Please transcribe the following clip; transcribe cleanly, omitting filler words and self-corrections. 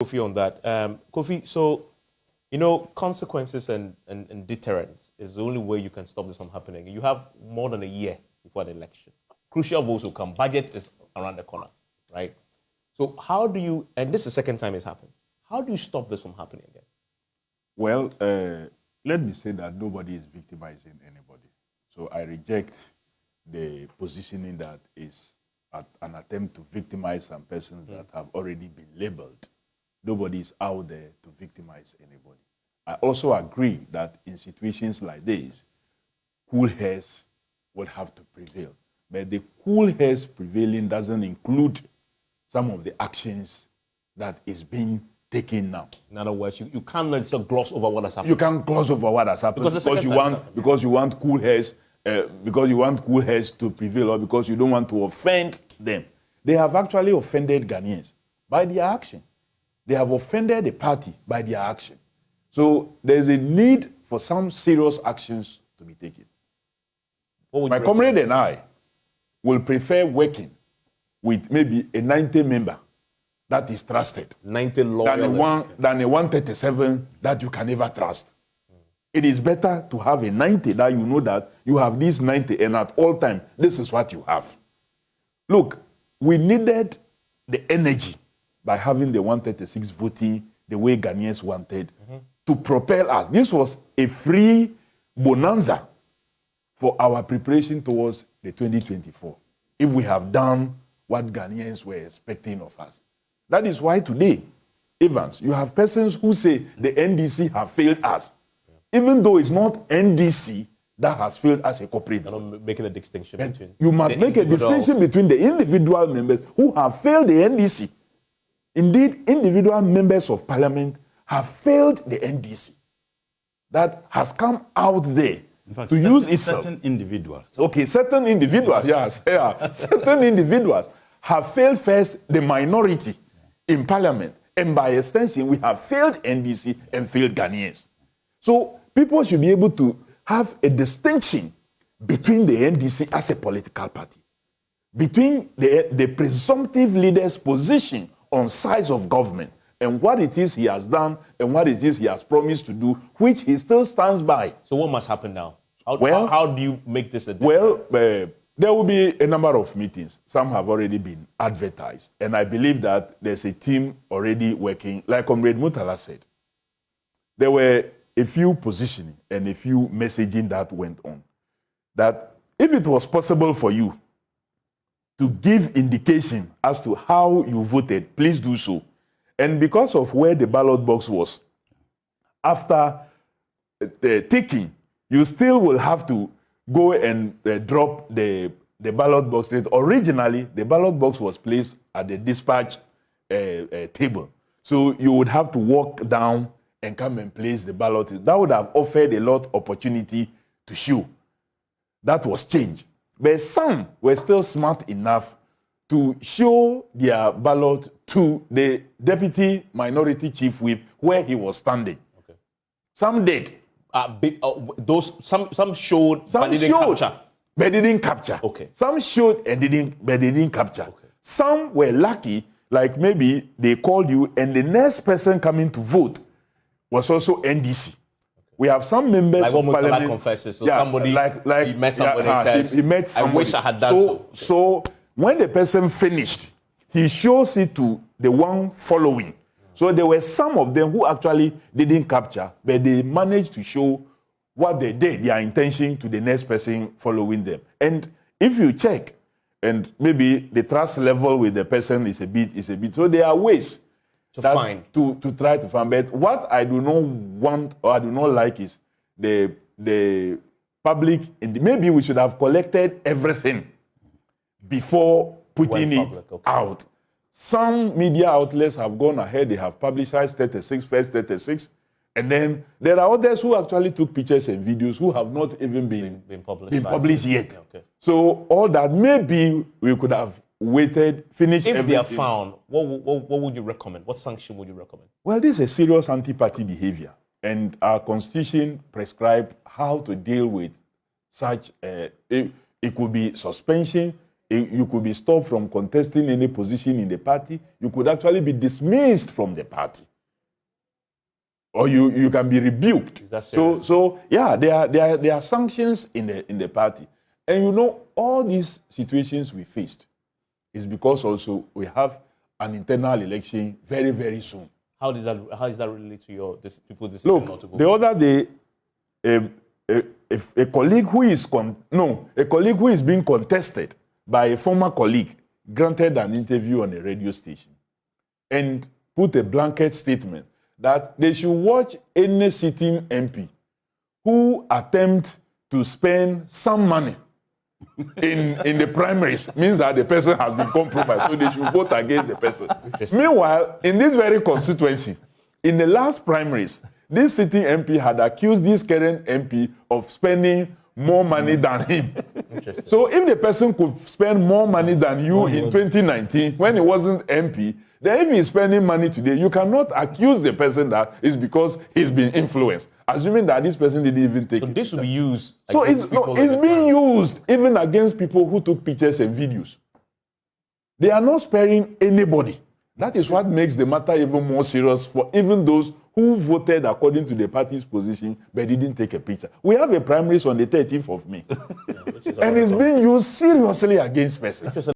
Kofi on that. Kofi, so, consequences and deterrence is the only way you can stop this from happening. You have more than a year before the election. Crucial votes will come. Budget is around the corner, right? So how do you, and this is the second time it's happened, how do you stop this from happening again? Well, let me say that nobody is victimizing anybody. So I reject the positioning that is an attempt to victimize some persons that have already been labeled. Nobody is out there to victimize anybody. I also agree that in situations like this, cool heads would have to prevail. But the cool heads prevailing doesn't include some of the actions that is being taken now. In other words, you can't let it gloss over what has happened. You can't gloss over what has happened because you want cool heads to prevail, or because you don't want to offend them. They have actually offended Ghanaians by their action. They have offended the party by their action. So there's a need for some serious actions to be taken. My comrade and I will prefer working with maybe a 90 member that is trusted 90 loyal than a 137 that you can never trust. It is better to have a 90 that you know that you have these 90 and at all times, this is what you have. Look, we needed the energy by having the 136 voting the way Ghanaians wanted to propel us. This was a free bonanza for our preparation towards the 2024, if we have done what Ghanaians were expecting of us. That is why today, Evans, you have persons who say the NDC have failed us, even though it's not NDC that has failed as a corporate. You're not making a distinction between. You must make a distinction between the individual members who have failed the NDC. Indeed, individual members of parliament have failed the NDC. That has come out there to use itself. Certain individuals. Okay, certain individuals, yes. Yeah. Certain individuals have failed first the minority in parliament. And by extension, we have failed NDC and failed Ghanaians. So people should be able to have a distinction between the NDC as a political party, between the presumptive leader's position on sides of government and what it is he has done and what it is he has promised to do, which he still stands by. So what must happen now? How do you make this a difference? Well, there will be a number of meetings. Some have already been advertised. And I believe that there's a team already working. Like Comrade Mutala said, there were a few positioning and a few messaging that went on. That if it was possible for you to give indication as to how you voted, please do so. And because of where the ballot box was, after the ticking, you still will have to go and drop the ballot box. Originally, the ballot box was placed at the dispatch table. So you would have to walk down and come and place the ballot. That would have offered a lot of opportunity to show. That was changed. But some were still smart enough to show their ballot to the deputy minority chief whip where he was standing. Okay. Some did. Some showed, but didn't capture. But didn't capture. Okay. Some showed and but they didn't capture. Okay. Some were lucky, like maybe they called you and the next person coming to vote was also NDC. We have some members like of parliament. Like what confesses. So somebody, he met somebody and says, he met somebody. I wish I had done so. So when the person finished, he shows it to the one following. So there were some of them who actually didn't capture, but they managed to show what they did, their intention to the next person following them. And if you check, and maybe the trust level with the person is a bit. So there are ways to try to find. But what I do not want or I do not like is the public. Maybe we should have collected everything before putting it out. Some media outlets have gone ahead, they have publicized 36, first 36, and then there are others who actually took pictures and videos who have not even been published yet. Yeah, okay. So all that, maybe we could have waited, finished everything. If they are found, what would you recommend? What sanction would you recommend? Well, this is a serious anti-party behavior, and our constitution prescribes how to deal with such, it could be suspension, You could be stopped from contesting any position in the party. You could actually be dismissed from the party. Or you can be rebuked. Is that serious? So yeah, there are sanctions in the party. And you know, all these situations we faced is because also we have an internal election very, very soon. How does that relate to your people's decision not to Look, go? the other day, a colleague who is being contested by a former colleague granted an interview on a radio station and put a blanket statement that they should watch any sitting MP who attempt to spend some money in the primaries. Means that the person has been compromised, so they should vote against the person. Meanwhile, in this very constituency, in the last primaries, this sitting MP had accused this current MP of spending more money than him. So if the person could spend more money than you in 2019 when he wasn't MP, then if he's spending money today, you cannot accuse the person that it's because he's been influenced, assuming that this person didn't even take So it. this will be used. So against people it's in the being crowd. used even against people who took pictures and videos. They are not sparing anybody. That is what makes the matter even more serious for even those who voted according to the party's position but didn't take a picture. We have a primaries on the 13th of May. which is And it's being used seriously against persons.